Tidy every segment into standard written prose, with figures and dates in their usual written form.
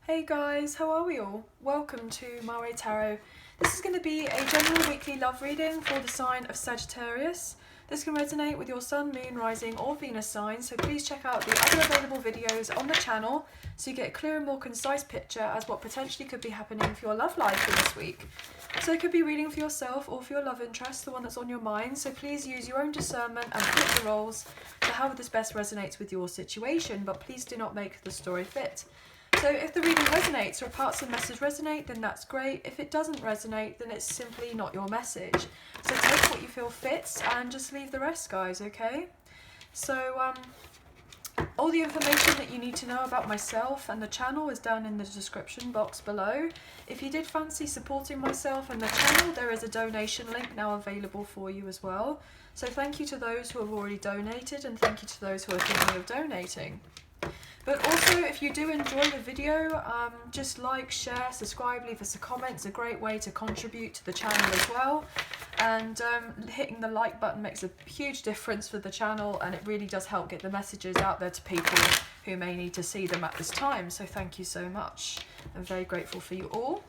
Hey guys, how are we all? Welcome to My Tarot. This is going to be a general weekly love reading for the sign of Sagittarius. This can resonate with your Sun, Moon, Rising or Venus sign, so please check out the other available videos on the channel so you get a clearer and more concise picture as what potentially could be happening for your love life for this week. So it could be reading for yourself or for your love interest, the one that's on your mind, so please use your own discernment and flip the roles to how this best resonates with your situation, but please do not make the story fit. So if the reading resonates or parts of the message resonate, then that's great. If it doesn't resonate, then it's simply not your message. So take what you feel fits and just leave the rest, guys, okay? So all the information that you need to know about myself and the channel is down in the description box below. If you did fancy supporting myself and the channel, there is a donation link now available for you as well. So thank you to those who have already donated and thank you to those who are thinking of donating. But also, if you do enjoy the video, just like, share, subscribe, leave us a comment. It's a great way to contribute to the channel as well. And hitting the like button makes a huge difference for the channel, and it really does help get the messages out there to people who may need to see them at this time. So thank you so much. I'm very grateful for you all.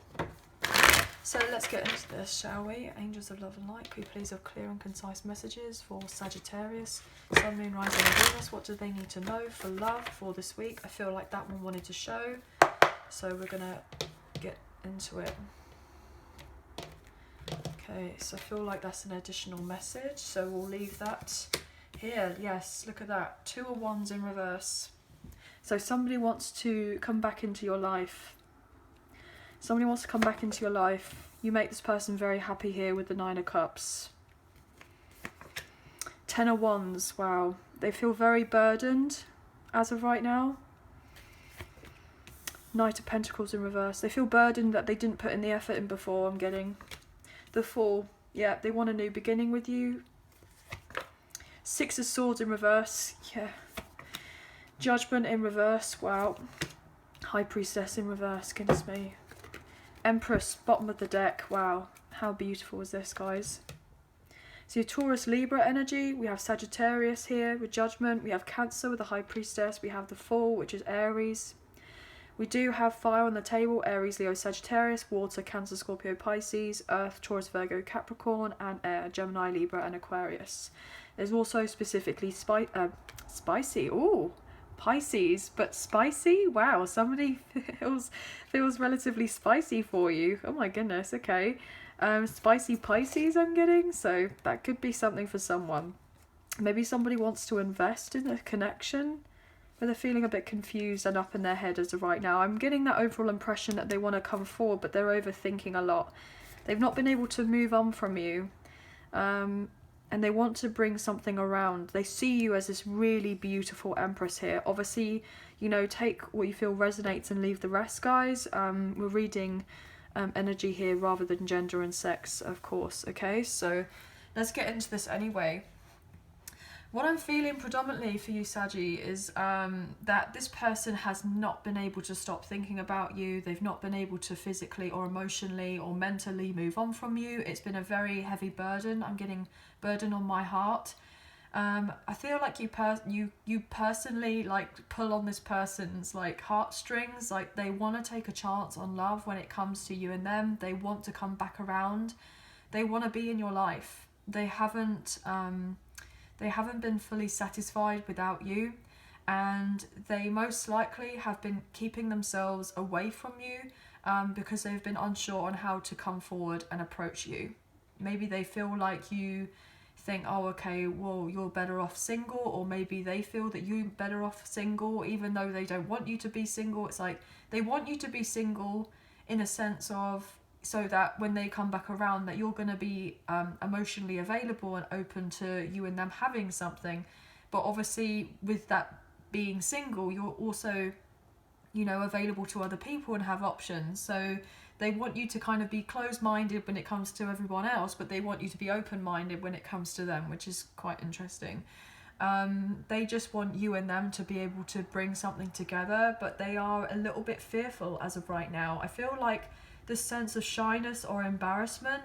So let's get into this, shall we? Angels of love and light, could you please have clear and concise messages for Sagittarius, Sun, Moon, Rising and Venus? What do they need to know for love for this week? I feel like that one wanted to show, so we're going to get into it. Okay, so I feel like that's an additional message, so we'll leave that here. Yes, look at that. 2 of Wands in reverse. So somebody wants to come back into your life. Somebody wants to come back into your life. You make this person very happy here with the 9 of Cups. 10 of Wands, wow. They feel very burdened as of right now. Knight of Pentacles in reverse. They feel burdened that they didn't put in the effort in before, I'm getting. The Fool, yeah, they want a new beginning with you. 6 of Swords in reverse, yeah. Judgment in reverse, wow. High Priestess in reverse, goodness me. Empress, bottom of the deck. Wow, how beautiful is this, guys? So your Taurus Libra energy, we have Sagittarius here with Judgment, we have Cancer with the High Priestess, we have the Fool, which is Aries. We do have fire on the table: Aries, Leo, Sagittarius, water, Cancer, Scorpio, Pisces, earth, Taurus, Virgo, Capricorn, and air, Gemini, Libra, and Aquarius. There's also specifically spicy, ooh, Pisces, but spicy? Wow, somebody feels relatively spicy for you. Oh my goodness, okay. Spicy Pisces I'm getting, so that could be something for someone. Maybe somebody wants to invest in a connection, but they're feeling a bit confused and up in their head as of right now. I'm getting that overall impression that they want to come forward, but they're overthinking a lot. They've not been able to move on from you. And they want to bring something around. They see you as this really beautiful Empress here. Obviously, you know, take what you feel resonates and leave the rest, guys. We're reading energy here rather than gender and sex, of course. Okay, so let's get into this anyway. What I'm feeling predominantly for you, Saggy, is that this person has not been able to stop thinking about you. They've not been able to physically or emotionally or mentally move on from you. It's been a very heavy burden. I'm getting burden on my heart. I feel like you personally like pull on this person's like heartstrings. Like they want to take a chance on love when it comes to you and them. They want to come back around. They want to be in your life. They haven't been fully satisfied without you, and they most likely have been keeping themselves away from you because they've been unsure on how to come forward and approach you. Maybe they feel like you think, oh, okay, well, you're better off single, or maybe they feel that you're better off single, even though they don't want you to be single. It's like they want you to be single in a sense of, so that when they come back around, that you're going to be emotionally available and open to you and them having something. But obviously with that being single, you're also, you know, available to other people and have options. So they want you to kind of be closed-minded when it comes to everyone else, but they want you to be open-minded when it comes to them, which is quite interesting. They just want you and them to be able to bring something together, but they are a little bit fearful as of right now. I feel like this sense of shyness or embarrassment,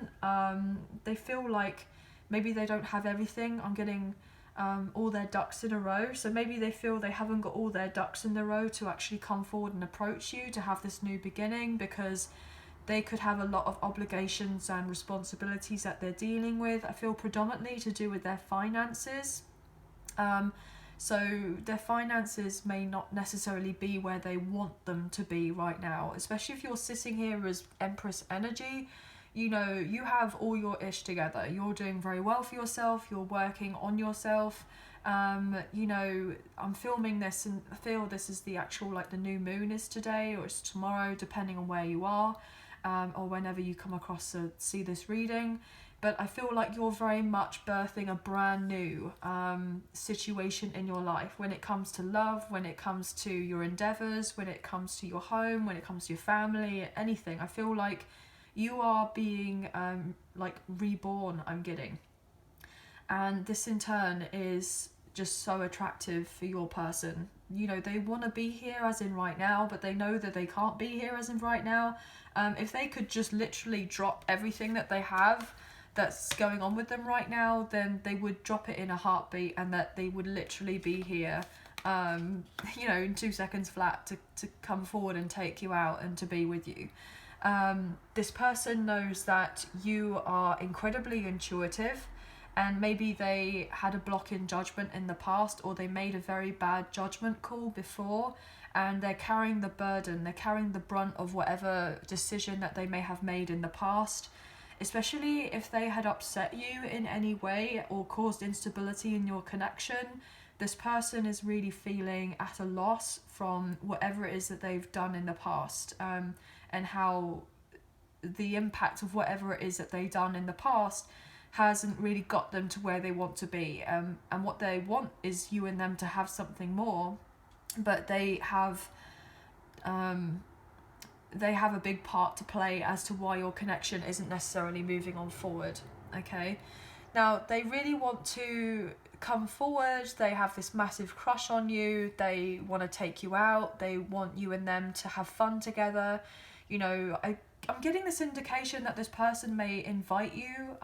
they feel like maybe they don't have everything. I'm getting all their ducks in a row. So maybe they feel they haven't got all their ducks in a row to actually come forward and approach you to have this new beginning, because they could have a lot of obligations and responsibilities that they're dealing with. I feel predominantly to do with their finances. So their finances may not necessarily be where they want them to be right now, especially if you're sitting here as Empress energy. You know, you have all your ish together. You're doing very well for yourself. You're working on yourself. You know, I'm filming this and I feel this is the actual, like, the new moon is today or it's tomorrow, depending on where you are, or whenever you come across to see this reading. But I feel like you're very much birthing a brand new situation in your life when it comes to love, when it comes to your endeavours, when it comes to your home, when it comes to your family, anything. I feel like you are being like reborn, I'm getting. And this in turn is just so attractive for your person. You know, they want to be here as in right now, but they know that they can't be here as in right now. If they could just literally drop everything that they have that's going on with them right now, then they would drop it in a heartbeat, and that they would literally be here, you know, in 2 seconds flat to come forward and take you out and to be with you. This person knows that you are incredibly intuitive, and maybe they had a block in judgment in the past, or they made a very bad judgment call before, and they're carrying the burden, they're carrying the brunt of whatever decision that they may have made in the past, especially if they had upset you in any way or caused instability in your connection. This person is really feeling at a loss from whatever it is that they've done in the past, and how the impact of whatever it is that they've done in the past hasn't really got them to where they want to be. And what they want is you and them to have something more, but they have a big part to play as to why your connection isn't necessarily moving on forward. Okay, now they really want to come forward. They have this massive crush on you. They want to take you out. They want you and them to have fun together. You know, I'm getting this indication that this person may invite you,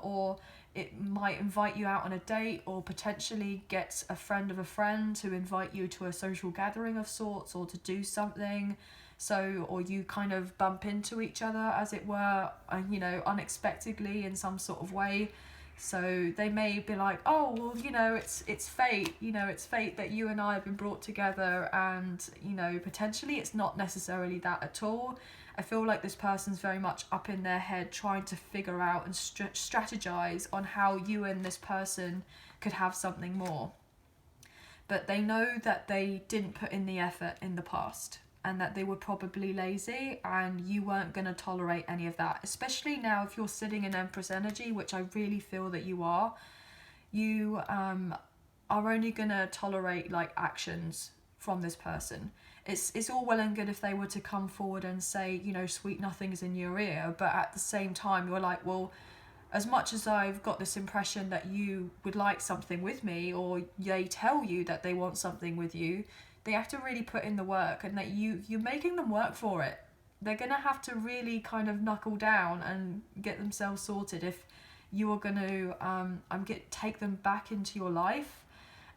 or it might invite you out on a date, or potentially get a friend of a friend to invite you to a social gathering of sorts, or to do something. So, or you kind of bump into each other, as it were, you know, unexpectedly in some sort of way. So they may be like, oh, well, you know, it's fate, you know, it's fate that you and I have been brought together, and, you know, potentially it's not necessarily that at all. I feel like this person's very much up in their head trying to figure out and strategize on how you and this person could have something more. But they know that they didn't put in the effort in the past, and that they were probably lazy, and you weren't going to tolerate any of that. Especially now if you're sitting in Empress energy, which I really feel that you are only going to tolerate, like, actions from this person. It's all well and good if they were to come forward and say, you know, sweet nothings in your ear, but at the same time you're like, well, as much as I've got this impression that you would like something with me, or they tell you that they want something with you, they have to really put in the work, and that you're making them work for it. They're going to have to really kind of knuckle down and get themselves sorted if you are going to take them back into your life.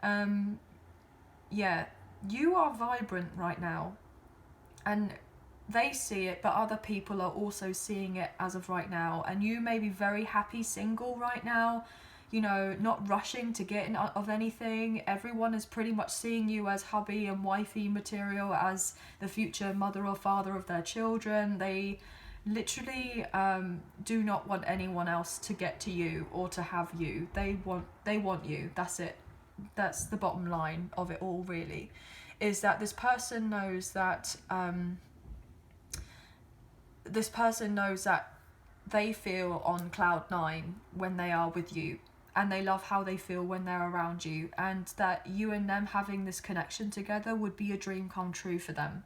Yeah, you are vibrant right now, and they see it, but other people are also seeing it as of right now. And you may be very happy single right now, you know, not rushing to get in of anything. Everyone is pretty much seeing you as hubby and wifey material, as the future mother or father of their children. They literally do not want anyone else to get to you or to have you. They want you. That's it. That's the bottom line of it all, really, is that this person knows that they feel on cloud 9 when they are with you, and they love how they feel when they're around you, and that you and them having this connection together would be a dream come true for them.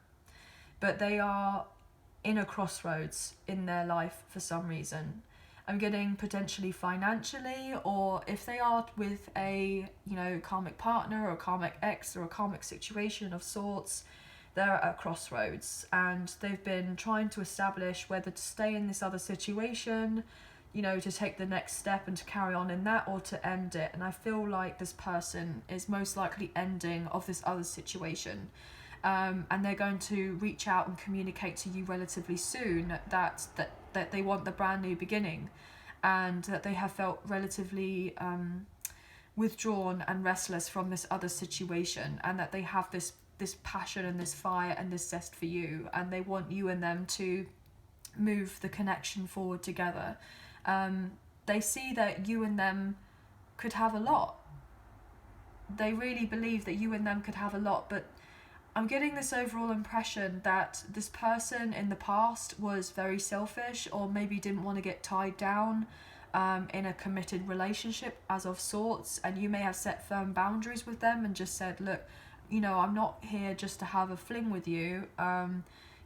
But they are in a crossroads in their life for some reason. I'm getting potentially financially, or if they are with a, you know, karmic partner or a karmic ex or a karmic situation of sorts, they're at a crossroads, and they've been trying to establish whether to stay in this other situation, you know, to take the next step and to carry on in that, or to end it. And I feel like this person is most likely ending of this other situation. And they're going to reach out and communicate to you relatively soon that they want the brand new beginning, and that they have felt relatively withdrawn and restless from this other situation, and that they have this passion and this fire and this zest for you, and they want you and them to move the connection forward together. They see that you and them could have a lot. They really believe that you and them could have a lot, but I'm getting this overall impression that this person in the past was very selfish, or maybe didn't want to get tied down in a committed relationship as of sorts, and you may have set firm boundaries with them and just said, look, you know, I'm not here just to have a fling with you.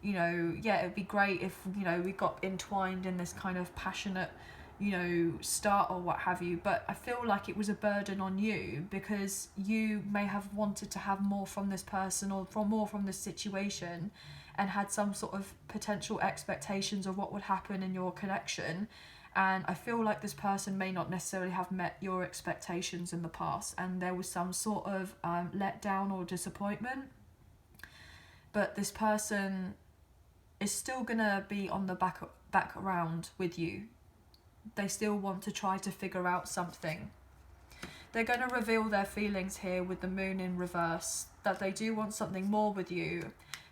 You know, yeah, it'd be great if, you know, we got entwined in this kind of passionate, you know, start or what have you, but I feel like it was a burden on you, because you may have wanted to have more from this person, or more from this situation, and had some sort of potential expectations of what would happen in your connection. And I feel like this person may not necessarily have met your expectations in the past, and there was some sort of letdown or disappointment. But this person is still gonna be on the back around with you. They still want to try to figure out something. They're going to reveal their feelings here with the moon in reverse, that they do want something more with you,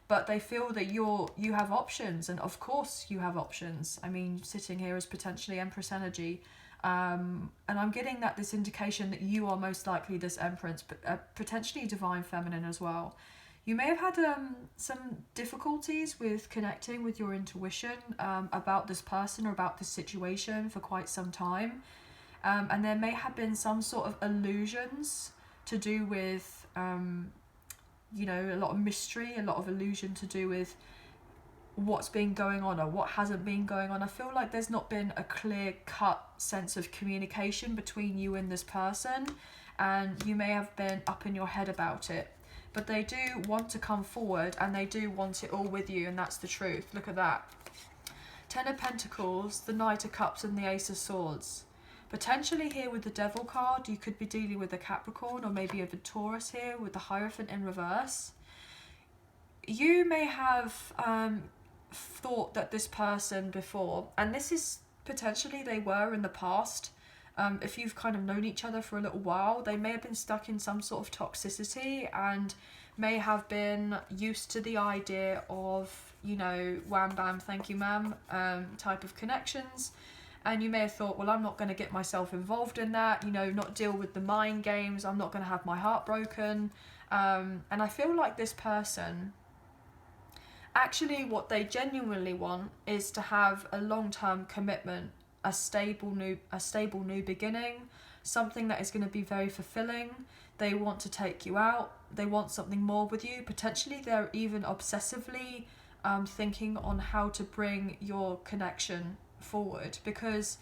but they feel that you have options, and of course you have options. I mean, sitting here is potentially Empress energy, and I'm getting that this indication that you are most likely this Empress, but potentially Divine Feminine as well. You may have had some difficulties with connecting with your intuition about this person or about this situation for quite some time. And there may have been some sort of illusions to do with, you know, a lot of mystery, a lot of illusion to do with what's been going on or what hasn't been going on. I feel like there's not been a clear-cut sense of communication between you and this person, and you may have been up in your head about it. But they do want to come forward, and they do want it all with you, and that's the truth. Look at that. Ten of Pentacles, the Knight of Cups, and the Ace of Swords. Potentially here with the Devil card, you could be dealing with a Capricorn or maybe a Taurus here with the Hierophant in reverse. You may have thought that this person before, and this is potentially they were in the past, if you've kind of known each other for a little while, they may have been stuck in some sort of toxicity and may have been used to the idea of, you know, wham bam thank you ma'am type of connections. And you may have thought, well, I'm not going to get myself involved in that, you know, not deal with the mind games, I'm not going to have my heart broken. And I feel like this person, actually what they genuinely want is to have a long-term commitment, a stable new beginning, something that is going to be very fulfilling. They want to take you out, they want something more with you. Potentially they're even obsessively thinking on how to bring your connection forward, because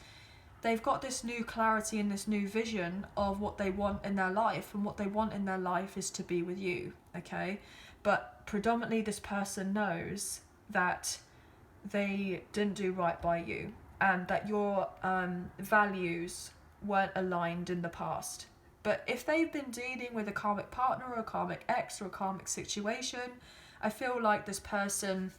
they've got this new clarity and this new vision of what they want in their life, and what they want in their life is to be with you, okay? But predominantly this person knows that they didn't do right by you, and that your values weren't aligned in the past. But if they've been dealing with a karmic partner or a karmic ex or a karmic situation, I feel like this person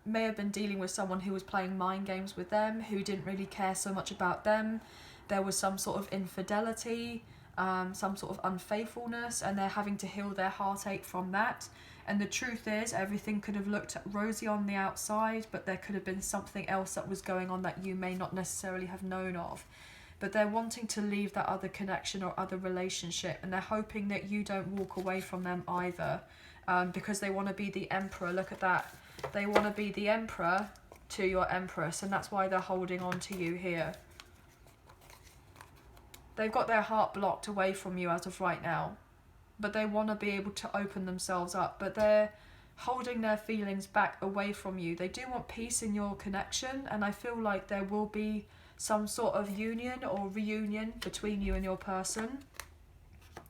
may have been dealing with someone who was playing mind games with them, who didn't really care so much about them. There was some sort of infidelity, some sort of unfaithfulness, and they're having to heal their heartache from that. And the truth is, everything could have looked rosy on the outside, but there could have been something else that was going on that you may not necessarily have known of. But they're wanting to leave that other connection or other relationship, and they're hoping that you don't walk away from them either, because they want to be the Emperor. Look at that. They want to be the Emperor to your Empress, and that's why they're holding on to you here. They've got their heart blocked away from you as of right now, but they want to be able to open themselves up, but they're holding their feelings back away from you. They do want peace in your connection, and I feel like there will be some sort of union or reunion between you and your person.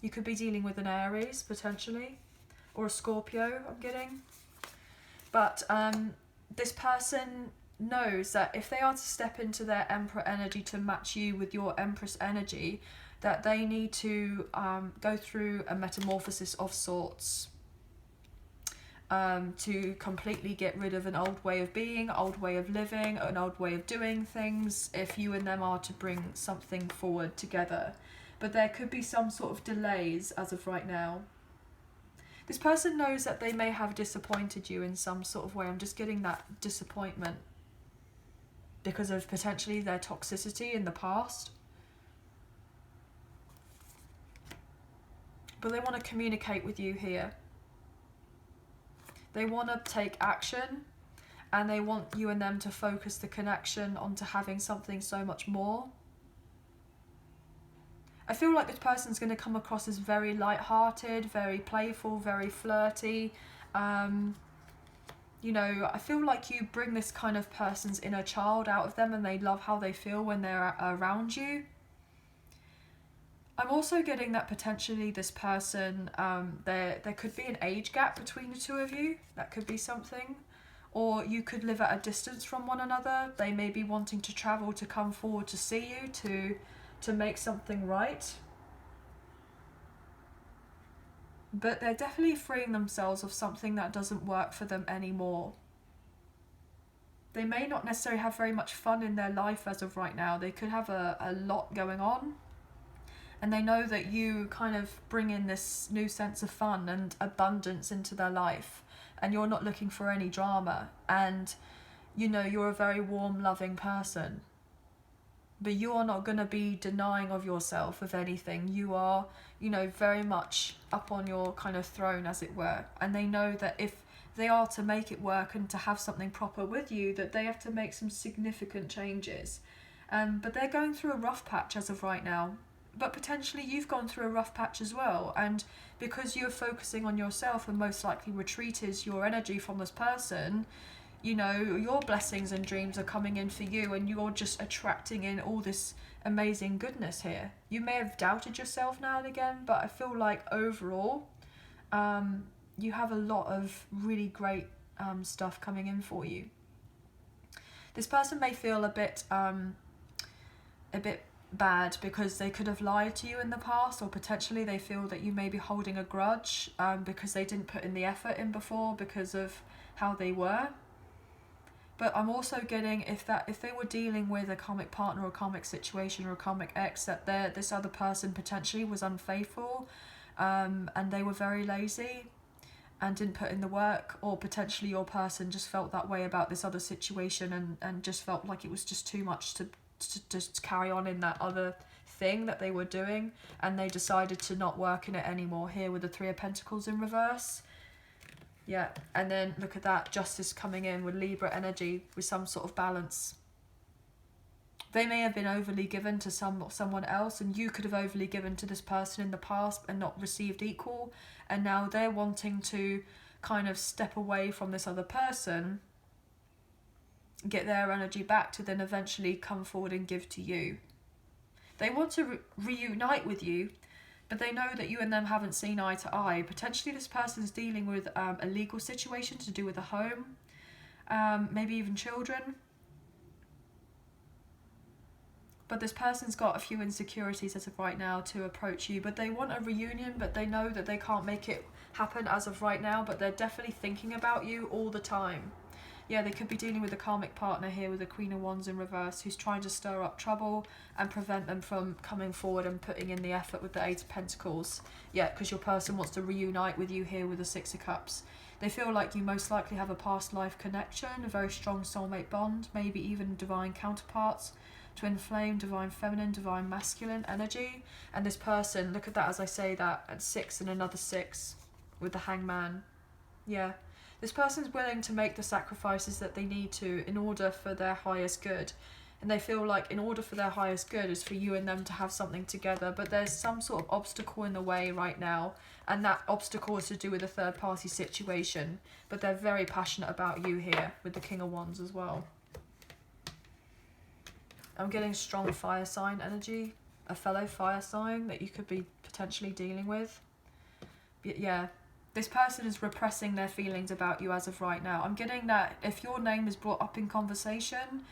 You could be dealing with an Aries, potentially, or a Scorpio, I'm getting. But this person knows that if they are to step into their Emperor energy to match you with your Empress energy, that they need to go through a metamorphosis of sorts, to completely get rid of an old way of being, old way of living, an old way of doing things, if you and them are to bring something forward together. But there could be some sort of delays as of right now. This person knows that they may have disappointed you in some sort of way. I'm just getting that disappointment because of potentially their toxicity in the past. But they want to communicate with you here. They want to take action, and they want you and them to focus the connection onto having something so much more. I feel like this person's going to come across as very light-hearted, very playful, very flirty. You know, I feel like you bring this kind of person's inner child out of them, and they love how they feel when they're around you. I'm also getting that potentially this person, there could be an age gap between the two of you. That could be something. Or you could live at a distance from one another. They may be wanting to travel to come forward to see you, to make something right. But they're definitely freeing themselves of something that doesn't work for them anymore. They may not necessarily have very much fun in their life as of right now. They could have a lot going on. And they know that you kind of bring in this new sense of fun and abundance into their life. And you're not looking for any drama. And, you know, you're a very warm, loving person. But you are not going to be denying of yourself of anything. You are, you know, very much up on your kind of throne, as it were. And they know that if they are to make it work and to have something proper with you, that they have to make some significant changes. But they're going through a rough patch as of right now. But potentially you've gone through a rough patch as well. And because you're focusing on yourself and most likely retreated your energy from this person, you know, your blessings and dreams are coming in for you, and you're just attracting in all this amazing goodness here. You may have doubted yourself now and again, but I feel like overall, you have a lot of really great stuff coming in for you. This person may feel a bit bad because they could have lied to you in the past, or potentially they feel that you may be holding a grudge because they didn't put in the effort in before because of how they were. But I'm also getting if they were dealing with a karmic partner or a karmic situation or a karmic ex, that this other person potentially was unfaithful, and they were very lazy and didn't put in the work, or potentially your person just felt that way about this other situation and just felt like it was just too much to just carry on in that other thing that they were doing, and they decided to not work in it anymore, here with the Three of Pentacles in reverse. Yeah, and then look at that, Justice coming in with Libra energy with some sort of balance. They may have been overly given to someone else, and you could have overly given to this person in the past and not received equal, and now they're wanting to kind of step away from this other person, get their energy back to then eventually come forward and give to you. They want to reunite with you, but they know that you and them haven't seen eye to eye. Potentially this person's dealing with a legal situation to do with a home, maybe even children. But this person's got a few insecurities as of right now to approach you, but they want a reunion, but they know that they can't make it happen as of right now, but they're definitely thinking about you all the time. Yeah, they could be dealing with a karmic partner here with the Queen of Wands in reverse, who's trying to stir up trouble and prevent them from coming forward and putting in the effort with the Eight of Pentacles. Yeah, because your person wants to reunite with you here with the Six of Cups. They feel like you most likely have a past life connection, a very strong soulmate bond, maybe even divine counterparts, twin flame, divine feminine, divine masculine energy. And this person, look at that as I say that, at 6 and another 6 with the Hangman. Yeah. This person's willing to make the sacrifices that they need to in order for their highest good. And they feel like in order for their highest good is for you and them to have something together. But there's some sort of obstacle in the way right now. And that obstacle is to do with a third party situation. But they're very passionate about you here with the King of Wands as well. I'm getting strong fire sign energy. A fellow fire sign that you could be potentially dealing with. But yeah. This person is repressing their feelings about you as of right now. I'm getting that if your name is brought up in conversation,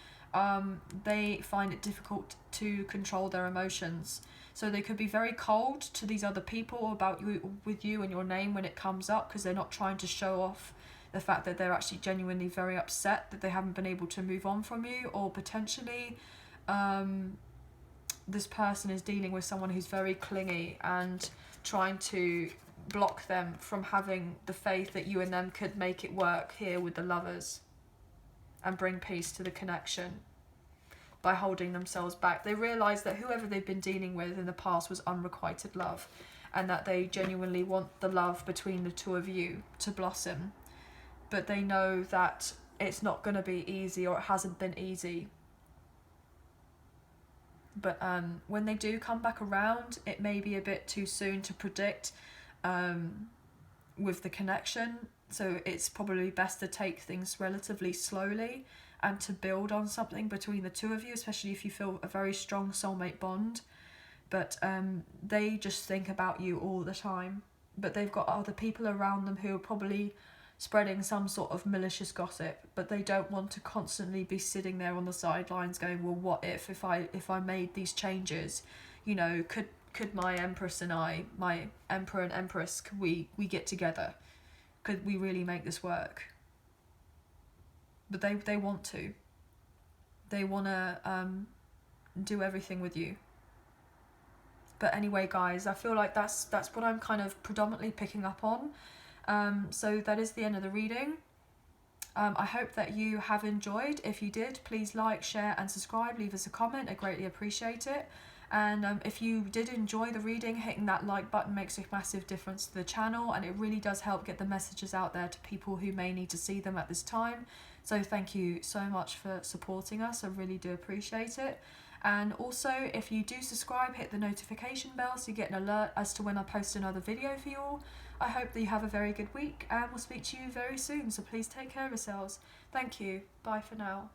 they find it difficult to control their emotions. So they could be very cold to these other people about you, with you and your name when it comes up, because they're not trying to show off the fact that they're actually genuinely very upset that they haven't been able to move on from you. Or potentially this person is dealing with someone who's very clingy and trying to block them from having the faith that you and them could make it work here with the Lovers and bring peace to the connection by holding themselves back. They realise that whoever they've been dealing with in the past was unrequited love, and that they genuinely want the love between the two of you to blossom. But they know that it's not going to be easy, or it hasn't been easy. But when they do come back around, it may be a bit too soon to predict with the connection. So it's probably best to take things relatively slowly and to build on something between the two of you, especially if you feel a very strong soulmate bond. But they just think about you all the time. But they've got other people around them who are probably spreading some sort of malicious gossip, but they don't want to constantly be sitting there on the sidelines going, well, what if I made these changes, you know, could my Empress and I, my Emperor and Empress, could we get together? Could we really make this work? But they want to. They want to do everything with you. But anyway, guys, I feel like that's what I'm kind of predominantly picking up on. So that is the end of the reading. I hope that you have enjoyed. If you did, please like, share and subscribe. Leave us a comment. I greatly appreciate it. And if you did enjoy the reading, hitting that like button makes a massive difference to the channel, and it really does help get the messages out there to people who may need to see them at this time. So thank you so much for supporting us. I really do appreciate it. And also, if you do subscribe, hit the notification bell so you get an alert as to when I post another video for you all. I hope that you have a very good week, and we'll speak to you very soon, so please take care of yourselves. Thank you. Bye for now.